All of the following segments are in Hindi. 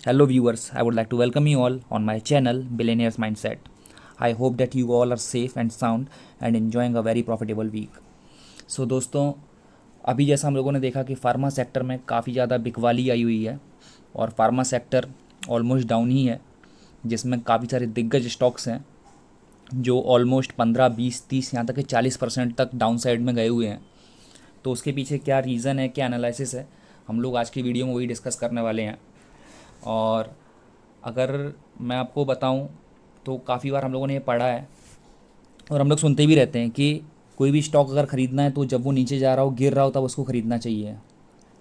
Hello viewers, I would like to welcome you all on my channel Billionaires Mindset. I hope that you all are safe and sound and enjoying a very profitable week. So दोस्तों, अभी जैसा हम लोगों ने देखा कि फार्मा सेक्टर में काफ़ी ज़्यादा बिकवाली आई हुई है और फार्मा सेक्टर ऑलमोस्ट डाउन ही है, जिसमें काफ़ी सारे दिग्गज स्टॉक्स हैं जो ऑलमोस्ट 15, 20, 30 यहाँ तक कि 40% तक डाउन साइड में गए हुए हैं। तो उसके पीछे क्या रीज़न है, क्या एनालिसिस है, हम लोग आज की वीडियो में वही डिस्कस करने वाले हैं। और अगर मैं आपको बताऊं तो काफ़ी बार हम लोगों ने ये पढ़ा है और हम लोग सुनते भी रहते हैं कि कोई भी स्टॉक अगर ख़रीदना है तो जब वो नीचे जा रहा हो, गिर रहा हो, तब उसको ख़रीदना चाहिए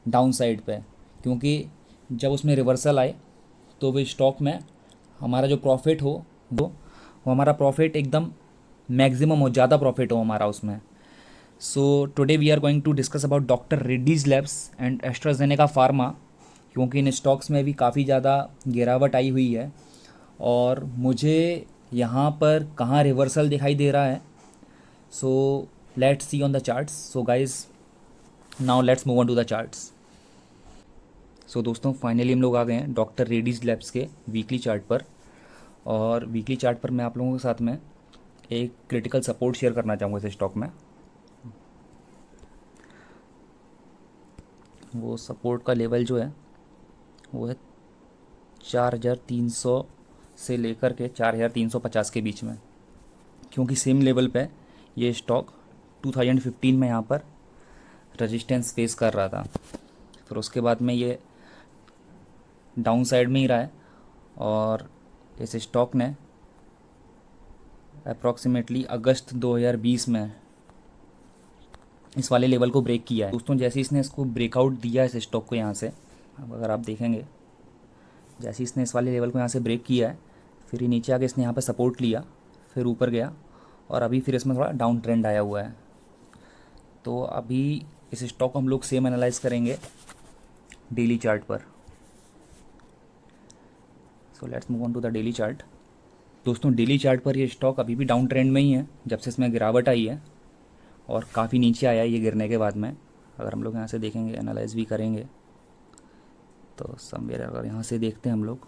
डाउन साइड पे, क्योंकि जब उसमें रिवर्सल आए तो वो स्टॉक में हमारा जो प्रॉफिट हो वो हमारा प्रॉफिट एकदम मैक्सिमम हो, ज़्यादा प्रॉफिट हो हमारा उसमें। So today we are going to discuss about doctor Reddy's labs and AstraZeneca pharma, क्योंकि इन स्टॉक्स में भी काफ़ी ज़्यादा गिरावट आई हुई है और मुझे यहाँ पर कहाँ रिवर्सल दिखाई दे रहा है। So let's see on the charts. So guys, now let's move on to the charts. So दोस्तों, फाइनली हम लोग आ गए हैं डॉक्टर रेड्डीज लैब्स के वीकली चार्ट पर। और वीकली चार्ट पर मैं आप लोगों के साथ में एक क्रिटिकल सपोर्ट शेयर करना चाहूँगा इस स्टॉक में। वो सपोर्ट का लेवल जो है वो है 4,300 से लेकर के 4,350 के बीच में, क्योंकि सेम लेवल पे ये स्टॉक 2015 में यहाँ पर रेजिस्टेंस फेस कर रहा था। फिर उसके बाद में ये डाउन साइड में ही रहा है और इस स्टॉक ने अप्रॉक्सीमेटली अगस्त 2020 में इस वाले लेवल को ब्रेक किया है। दोस्तों, जैसे इसने इसको ब्रेकआउट दिया इस स्टॉक को यहाँ से, अब अगर आप देखेंगे, जैसे इसने इस वाले लेवल को यहाँ से ब्रेक किया है, फिर ये नीचे आके इसने यहाँ पे सपोर्ट लिया, फिर ऊपर गया और अभी फिर इसमें थोड़ा डाउन ट्रेंड आया हुआ है। तो अभी इस स्टॉक को हम लोग सेम एनालाइज करेंगे डेली चार्ट पर। So let's move on to the daily chart. दोस्तों, डेली चार्ट पर ये स्टॉक अभी भी डाउन ट्रेंड में ही है जब से इसमें गिरावट आई है और काफ़ी नीचे आया है ये गिरने के बाद में। अगर हम लोग यहाँ से देखेंगे, एनालाइज भी करेंगे, तो समवेयर अगर यहाँ से देखते हैं हम लोग,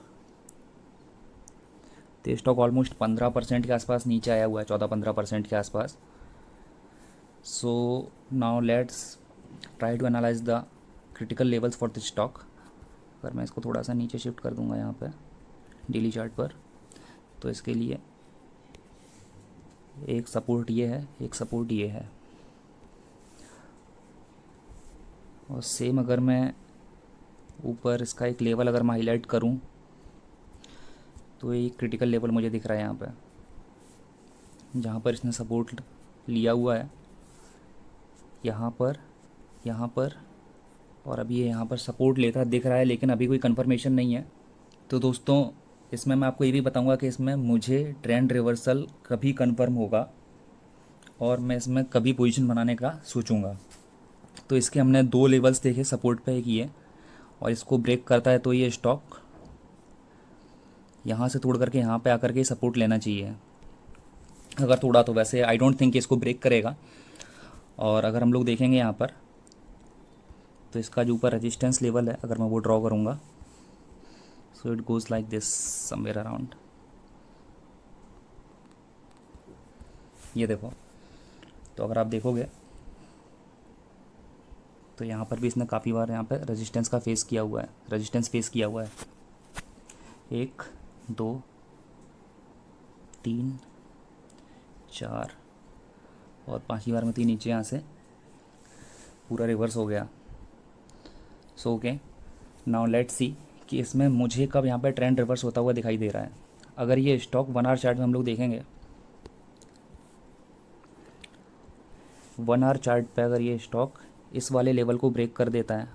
तो ये स्टॉक ऑलमोस्ट 15% के आसपास नीचे आया हुआ है, 14-15% के आसपास। So now let's try to analyse the critical levels for this stock. अगर मैं इसको थोड़ा सा नीचे शिफ्ट कर दूंगा यहाँ पे डेली चार्ट पर, तो इसके लिए एक सपोर्ट ये है, एक सपोर्ट ये है, और सेम अगर मैं ऊपर इसका एक लेवल अगर मैं हाईलाइट करूं, तो ये क्रिटिकल लेवल मुझे दिख रहा है यहाँ पे, जहाँ पर इसने सपोर्ट लिया हुआ है, यहाँ पर, यहाँ पर, और अभी ये यहाँ पर सपोर्ट लेता दिख रहा है, लेकिन अभी कोई कंफर्मेशन नहीं है। तो दोस्तों, इसमें मैं आपको ये भी बताऊंगा कि इसमें मुझे ट्रेंड रिवर्सल कभी कंफर्म होगा और मैं इसमें कभी पोजीशन बनाने का सोचूंगा। तो इसके हमने दो लेवल्स देखे सपोर्ट पे, एक ये, और इसको ब्रेक करता है तो ये स्टॉक यहाँ से तोड़ करके यहाँ पे आकर के सपोर्ट लेना चाहिए अगर तोड़ा तो। वैसे आई डोंट थिंक इसको ब्रेक करेगा। और अगर हम लोग देखेंगे यहाँ पर, तो इसका जो ऊपर रेजिस्टेंस लेवल है, अगर मैं वो ड्रॉ करूँगा, so it goes like this somewhere around, ये देखो। तो अगर आप देखोगे तो यहाँ पर भी इसने काफ़ी बार यहाँ पे रेजिस्टेंस का फेस किया हुआ है, रेजिस्टेंस फेस किया हुआ है, 1, 2, 3, 4 और 5वीं बार में तो नीचे यहाँ से पूरा रिवर्स हो गया। So okay, now let's see कि इसमें मुझे कब यहाँ पे ट्रेंड रिवर्स होता हुआ दिखाई दे रहा है। अगर ये स्टॉक 1 आवर चार्ट में हम लोग देखेंगे, 1 आवर चार्ट पे अगर ये स्टॉक इस वाले लेवल को ब्रेक कर देता है,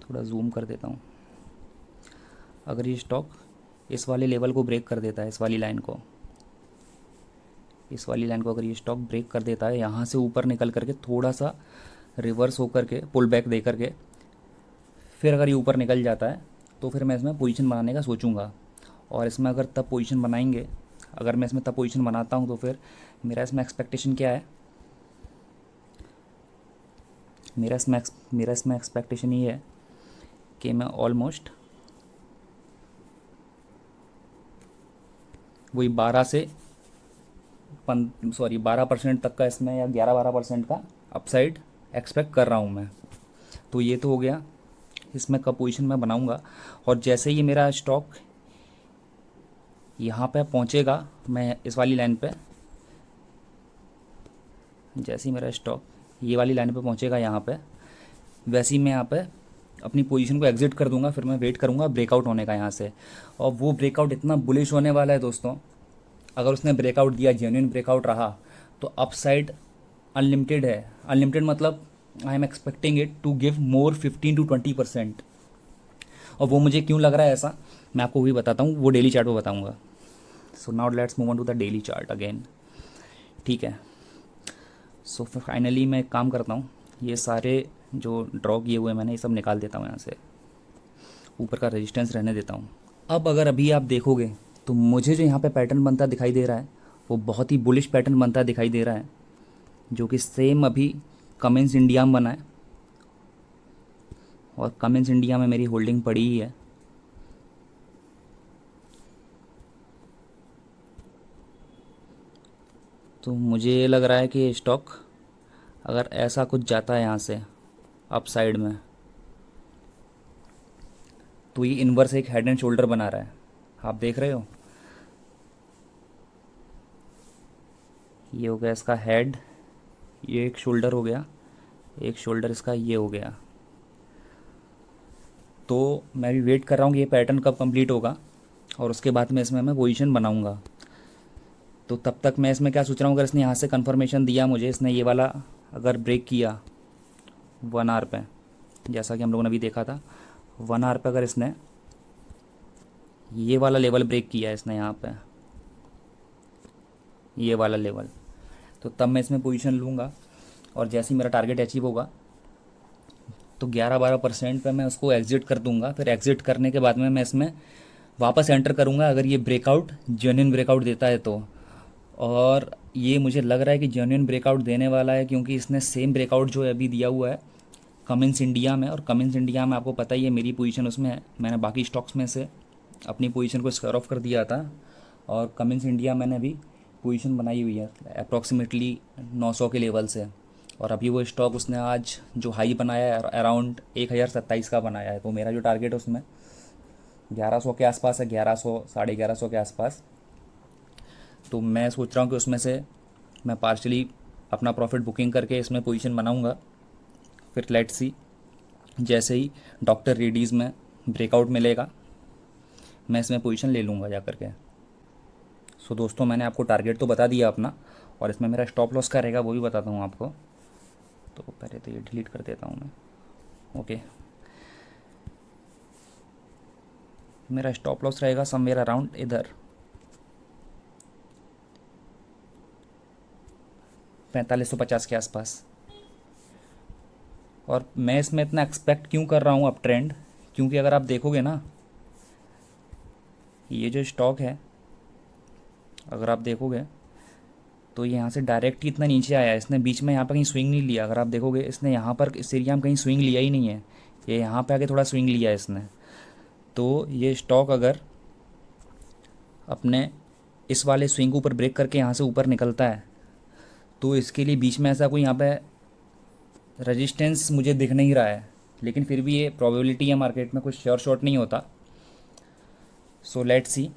थोड़ा जूम कर देता हूँ, अगर ये स्टॉक इस वाले लेवल को ब्रेक कर देता है, इस वाली लाइन को, इस वाली लाइन को अगर ये स्टॉक ब्रेक कर देता है, यहाँ से ऊपर निकल करके थोड़ा सा रिवर्स होकर के पुल बैक दे करके फिर अगर ये ऊपर निकल जाता है, तो फिर मैं इसमें पोजीशन बनाने का सोचूंगा। और इसमें अगर तब पोजीशन बनाएंगे, अगर मैं इसमें तब पोजीशन बनाता हूँ, तो फिर मेरा इसमें एक्सपेक्टेशन क्या है मेरा इसमें एक्सपेक्टेशन ये है कि मैं ऑलमोस्ट वही 12% तक का इसमें, या 11-12% का अपसाइड एक्सपेक्ट कर रहा हूँ मैं। तो ये तो हो गया, इसमें कब पोजीशन मैं बनाऊँगा। और जैसे ही मेरा स्टॉक यहाँ पे पहुँचेगा, मैं इस वाली लाइन पे, जैसे ही मेरा स्टॉक ये वाली लाइन पे पहुँचेगा यहाँ पे, वैसे ही मैं यहाँ पे अपनी पोजीशन को एग्जिट कर दूंगा। फिर मैं वेट करूँगा ब्रेकआउट होने का यहाँ से। और वो ब्रेकआउट इतना बुलिश होने वाला है दोस्तों, अगर उसने ब्रेकआउट दिया, जेन्युइन ब्रेकआउट रहा, तो अपसाइड अनलिमिटेड है। अनलिमिटेड मतलब I am expecting it to give more 15 to 20%। और वो मुझे क्यों लग रहा है ऐसा, मैं आपको वही बताता हूँ, वो डेली चार्ट पर बताऊँगा। So now let's move on to the daily chart again. ठीक है, सो फाइनली मैं एक काम करता हूँ, ये सारे जो ड्रॉ किए हुए मैंने ये सब निकाल देता हूँ यहाँ से, ऊपर का रेजिस्टेंस रहने देता हूँ। अब अगर अभी आप देखोगे तो मुझे जो यहाँ पे पैटर्न बनता दिखाई दे रहा है, वो बहुत ही बुलिश पैटर्न बनता दिखाई दे रहा है, जो कि सेम अभी कमेंस इंडिया में बना है। और कमेंस इंडिया में मेरी होल्डिंग पड़ी ही है। तो मुझे ये लग रहा है कि स्टॉक अगर ऐसा कुछ जाता है यहाँ से अप साइड में, तो ये इन्वर्स एक हेड एंड शोल्डर बना रहा है, आप देख रहे हो। ये हो गया इसका हेड, ये एक शोल्डर हो गया, एक शोल्डर इसका ये हो गया। तो मैं भी वेट कर रहा हूँ कि ये पैटर्न कब कंप्लीट होगा, और उसके बाद में इसमें मैं पोजीशन बनाऊँगा। तो तब तक मैं इसमें क्या सोच रहा हूँ, अगर इसने यहाँ से कंफर्मेशन दिया मुझे, इसने ये वाला अगर ब्रेक किया 1 आवर पे, जैसा कि हम लोगों ने अभी देखा था 1 आवर पे, अगर इसने ये वाला लेवल ब्रेक किया है, इसने यहाँ पे ये वाला लेवल, तो तब मैं इसमें पोजीशन लूँगा। और जैसे ही मेरा टारगेट अचीव होगा, तो 11-12% पे मैं उसको एग्ज़िट कर दूंगा। फिर एग्ज़िट करने के बाद में मैं इसमें वापस एंटर करूंगा, अगर ये ब्रेकआउट जेन्युइन ब्रेकआउट देता है तो। और ये मुझे लग रहा है कि जेन्युइन ब्रेकआउट देने वाला है, क्योंकि इसने सेम ब्रेकआउट जो अभी दिया हुआ है कमेंस इंडिया में। और कमेंस इंडिया में आपको पता ही है मेरी पोजीशन उसमें है, मैंने बाकी स्टॉक्स में से अपनी पोजीशन को स्क्वायर ऑफ कर दिया था। और कमेंस इंडिया मैंने अभी पोजीशन बनाई हुई है अप्रॉक्सीमेटली 900 के लेवल से। और अभी वो स्टॉक उसने आज जो हाई बनाया है अराउंड 1027 का बनाया है। तो मेरा जो टारगेट है उसमें 1100 के आसपास है, 1100 1150 के आसपास। तो मैं सोच रहा हूँ कि उसमें से मैं पार्शली अपना प्रॉफिट बुकिंग करके इसमें पोजीशन बनाऊँगा। फिर लेट्स सी, जैसे ही डॉक्टर रेडीज़ में ब्रेकआउट मिलेगा, मैं इसमें पोजीशन ले लूँगा जा करके। सो दोस्तों, मैंने आपको टारगेट तो बता दिया अपना, और इसमें मेरा स्टॉप लॉस का रहेगा वो भी बताता हूँ आपको। तो पहले तो ये डिलीट कर देता हूँ मैं। ओके, मेरा स्टॉप लॉस रहेगा समवेयर अराउंड इधर 4550 के आसपास। और मैं इसमें इतना एक्सपेक्ट क्यों कर रहा हूँ अप ट्रेंड, क्योंकि अगर आप देखोगे ना, ये जो स्टॉक है अगर आप देखोगे तो ये यहाँ से डायरेक्ट ही इतना नीचे आया है, इसने बीच में यहाँ पर कहीं स्विंग नहीं लिया। अगर आप देखोगे इसने यहाँ पर इस एरिया में कहीं स्विंग लिया ही नहीं है, ये यहाँ पे आके थोड़ा स्विंग लिया है इसने। तो ये स्टॉक अगर अपने इस वाले स्विंग को ऊपर ब्रेक करके यहाँ से ऊपर निकलता है, तो इसके लिए बीच में ऐसा कोई यहाँ पे रेजिस्टेंस मुझे दिख नहीं रहा है। लेकिन फिर भी ये प्रोबेबिलिटी है मार्केट में, कुछ श्योर शॉट नहीं होता। सो लेट्स सी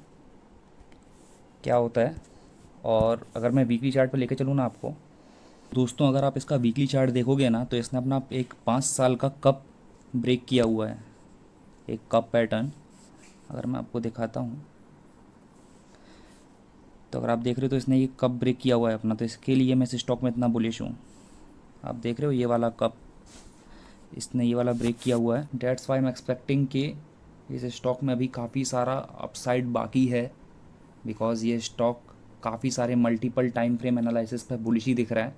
क्या होता है। और अगर मैं वीकली चार्ट पर लेके चलूँ ना आपको दोस्तों, अगर आप इसका वीकली चार्ट देखोगे ना, तो इसने अपना एक 5 साल का कप ब्रेक किया हुआ है, एक कप पैटर्न। अगर मैं आपको दिखाता हूँ तो अगर आप देख रहे हो तो इसने ये कप ब्रेक किया हुआ है अपना। तो इसके लिए मैं इस स्टॉक में इतना बुलिश हूँ। आप देख रहे हो ये वाला कप, इसने ये वाला ब्रेक किया हुआ है। डेट्स वाई एम एक्सपेक्टिंग कि इस स्टॉक में अभी काफ़ी सारा अपसाइड बाकी है, बिकॉज ये स्टॉक काफ़ी सारे मल्टीपल टाइम फ्रेम एनालिसिस पर बुलिश ही दिख रहा है।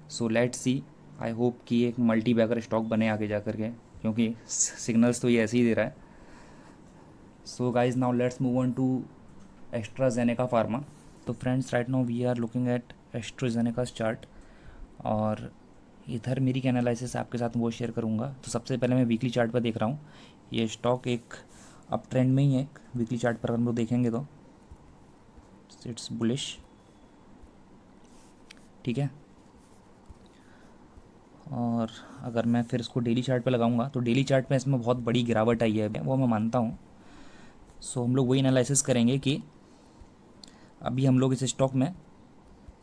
So let's C, I hope कि एक मल्टी बैगर स्टॉक बने आगे जा कर के, क्योंकि सिग्नल्स तो ये ऐसे ही दे रहा है। So guys, now let's move on to AstraZeneca pharma. तो friends, right now we are looking at AstraZeneca chart. और इधर मेरी क्या एनालिसिस आपके साथ वो शेयर करूँगा। तो सबसे पहले मैं वीकली चार्ट पर देख रहा हूँ। ये स्टॉक एक अप ट्रेंड में ही है। वीकली चार्ट पर हम लोग देखेंगे तो इट्स बुलिश, ठीक है। और अगर मैं फिर इसको डेली चार्ट पे लगाऊंगा तो डेली चार्ट पे इसमें बहुत बड़ी गिरावट आई है, वो मैं मानता हूँ। सो हम लोग वही एनालिसिस करेंगे कि अभी हम लोग इस स्टॉक में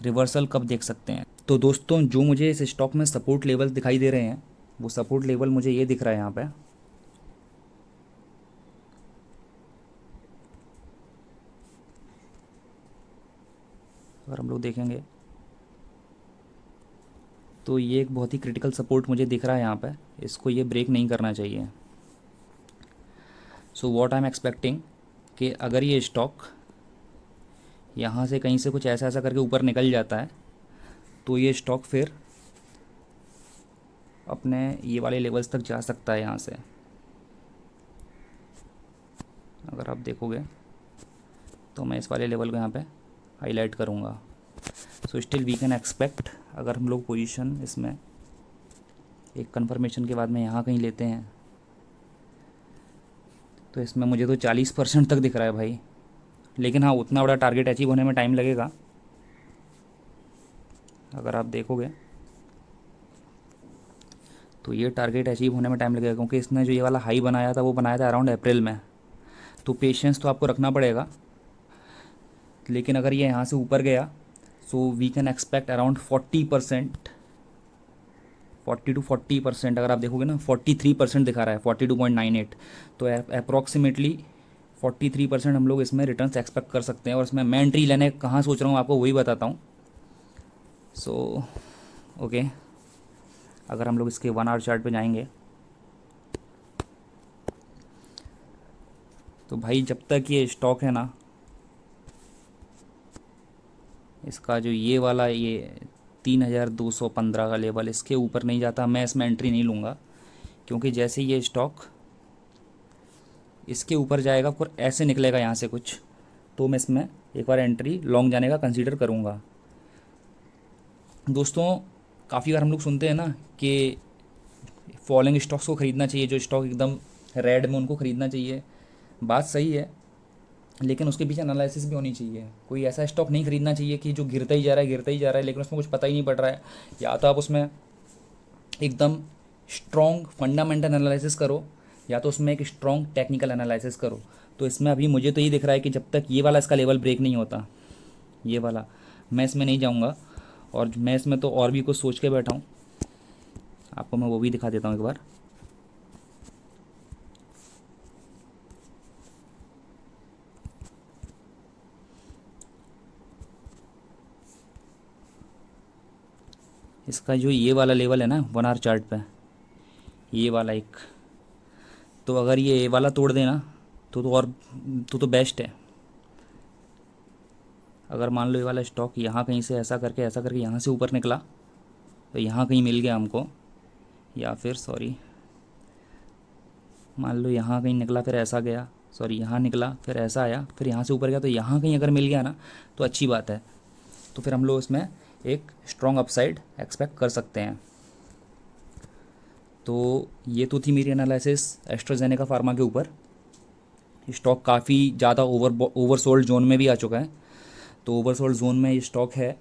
रिवर्सल कब देख सकते हैं। तो दोस्तों, जो मुझे इस स्टॉक में सपोर्ट लेवल दिखाई दे रहे हैं, वो सपोर्ट लेवल मुझे ये दिख रहा है यहाँ पे। अगर हम लोग देखेंगे तो ये एक बहुत ही क्रिटिकल सपोर्ट मुझे दिख रहा है यहाँ पे। इसको ये ब्रेक नहीं करना चाहिए। So what I am expecting कि अगर ये स्टॉक यहाँ से कहीं से कुछ ऐसा ऐसा करके ऊपर निकल जाता है तो ये स्टॉक फिर अपने ये वाले लेवल्स तक जा सकता है। यहाँ से अगर आप देखोगे तो मैं इस वाले लेवल को यहाँ पे हाईलाइट करूँगा। So still we can expect, अगर हम लोग पोजीशन इसमें एक कंफर्मेशन के बाद में यहाँ कहीं लेते हैं तो इसमें मुझे तो 40% तक दिख रहा है भाई। लेकिन हाँ, उतना बड़ा टारगेट अचीव होने में टाइम लगेगा। अगर आप देखोगे तो ये टारगेट अचीव होने में टाइम लगेगा, क्योंकि इसने जो ये वाला हाई बनाया था वो बनाया था अराउंड अप्रैल में। तो पेशेंस तो आपको रखना पड़ेगा। लेकिन अगर ये यहाँ से ऊपर गया so we can expect around 40%, 40 to 40%। अगर आप देखोगे ना 43% दिखा रहा है, 42.98। तो अप्रॉक्सीमेटली 43% हम लोग इसमें रिटर्न्स एक्सपेक्ट कर सकते हैं। और इसमें मैं एंट्री लेने कहाँ सोच रहा हूँ आपको वही बताता हूँ। सो ओके, अगर हम लोग इसके 1 आवर चार्ट पे जाएंगे तो भाई जब तक ये स्टॉक है ना, इसका जो ये वाला ये 3215 का लेवल इसके ऊपर नहीं जाता, मैं इसमें एंट्री नहीं लूँगा। क्योंकि जैसे ये स्टॉक इसके ऊपर जाएगा और ऐसे निकलेगा यहाँ से कुछ, तो मैं इसमें एक बार एंट्री लॉन्ग जाने का कंसीडर करूँगा। दोस्तों, काफ़ी बार हम लोग सुनते हैं ना कि फॉलिंग स्टॉक्स को ख़रीदना चाहिए, जो स्टॉक एकदम रेड में उनको ख़रीदना चाहिए। बात सही है, लेकिन उसके पीछे एनालिसिस भी होनी चाहिए। कोई ऐसा स्टॉक नहीं खरीदना चाहिए कि जो गिरता ही जा रहा है गिरता ही जा रहा है, लेकिन उसमें कुछ पता ही नहीं पड़ रहा है। या तो आप उसमें एकदम स्ट्रॉन्ग फंडामेंटल एनालिसिस करो, या तो उसमें एक स्ट्रॉन्ग टेक्निकल एनालिसिस करो। तो इसमें अभी मुझे तो ये दिख रहा है कि जब तक ये वाला इसका लेवल ब्रेक नहीं होता, ये वाला, मैं इसमें नहीं जाऊँगा। और मैं इसमें तो और भी कुछ सोच के बैठा हूँ, आपको मैं वो भी दिखा देता हूँ एक बार। इसका जो ये वाला लेवल है ना 1 आवर चार्ट पे, ये वाला एक, तो अगर ये वाला तोड़ देना तो और तो बेस्ट है। अगर मान लो ये वाला स्टॉक यहाँ कहीं से ऐसा करके यहाँ से ऊपर निकला, तो यहाँ कहीं मिल गया हमको, या फिर सॉरी मान लो यहाँ कहीं निकला फिर ऐसा गया, सॉरी यहाँ निकला फिर ऐसा आया फिर यहाँ से ऊपर गया, तो यहाँ कहीं अगर मिल गया ना तो अच्छी बात है। तो फिर हम लोग इसमें एक स्ट्रॉन्ग अपसाइड एक्सपेक्ट कर सकते हैं। तो ये तो थी मेरी एनालिसिस एस्ट्राजेनेका फार्मा के ऊपर। स्टॉक काफ़ी ज़्यादा ओवरसोल्ड जोन में भी आ चुका है, तो ओवरसोल्ड जोन में ये स्टॉक है।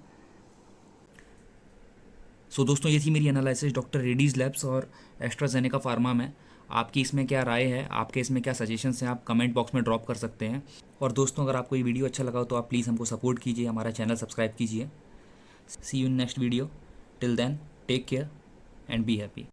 सो दोस्तों, ये थी मेरी एनालिसिस डॉक्टर रेड्डीज़ लैब्स और एस्ट्राजेनेका फार्मा में। आपकी इसमें क्या राय है, आपके इसमें क्या सजेशंस हैं, आप कमेंट बॉक्स में ड्रॉप कर सकते हैं। और दोस्तों, अगर आपको ये वीडियो अच्छा लगा हो तो आप प्लीज़ हमको सपोर्ट कीजिए, हमारा चैनल सब्सक्राइब कीजिए। See you in next video. Till then, take care and be happy.